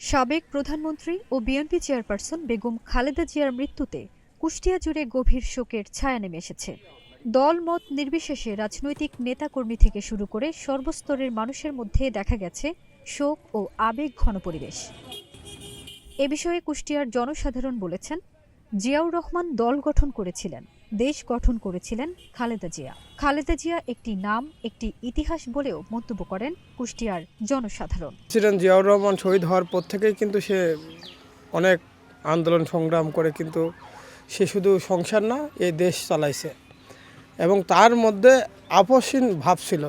সাবেক প্রধানমন্ত্রী ও BNP chairperson Begum Khaleda জিয়ার মৃত্যুতে কুষ্টিয়া জুড়ে গভীর শোকের ছায়া নেমে এসেছে। দল মত নির্বিশেষে রাজনৈতিক নেতাকর্মী থেকে শুরু করে সর্বস্তরের মানুষের মধ্যে দেখা গেছে শোক ও আবেগ ঘন পরিবেশ। এ বিষয়ে কুষ্টিয়ার জনসাধারণ বলেছেন, জিয়াউর রহমান দল গঠন করেছিলেন, দেশ গঠন করেছিলেন খালেদা জিয়া। খালেদা জিয়া একটি নাম, একটি ইতিহাস বলেও মন্তব্য করেন কুষ্টিয়ার জনসাধারণ। জিয়াউর রহমান শহীদ হওয়ার পর থেকেই কিন্তু সে অনেক আন্দোলন সংগ্রাম করে, কিন্তু সে শুধু সংসার না, এই দেশ চালাইছে এবং তার মধ্যে আপোষহীন ভাব ছিল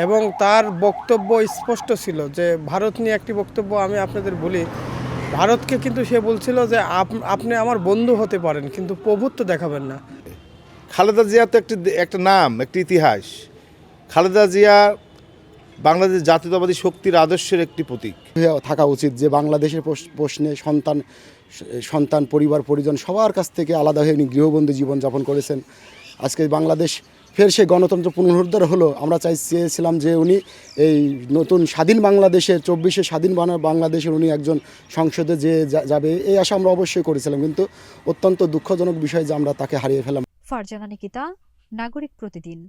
এবং তার বক্তব্য স্পষ্ট ছিল যে ভারত নিয়ে একটি বক্তব্য আমি আপনাদের বলি। ভারতকে কিন্তু সে বলছিল যে আপনি আমার বন্ধু হতে পারেন, কিন্তু প্রভুত্ব দেখাবেন না। খালেদা জিয়া তো একটা নাম, একটি ইতিহাস। খালেদা জিয়া বাংলাদেশ জাতীয়তাবাদী শক্তির আদর্শের একটি প্রতীক থাকা উচিত, যে বাংলাদেশের প্রশ্নে সন্তান পরিবার পরিজন সবার কাছ থেকে আলাদা হয়ে উনি গৃহবন্দী জীবনযাপন করেছেন। আজকে বাংলাদেশ ফের সেই গণতন্ত্র পুনরুদ্ধার হলো। আমরা চেয়েছিলাম যে উনি এই নতুন স্বাধীন বাংলাদেশের 24শে স্বাধীন বাংলাদেশের উনি একজন সংসদে যে যাবে, এই আশা আমরা অবশ্যই করেছিলাম, কিন্তু অত্যন্ত দুঃখজনক বিষয় যে আমরা তাকে হারিয়ে ফেলাম। ফারজানা নিকিতা, নাগরিক প্রতিদিন।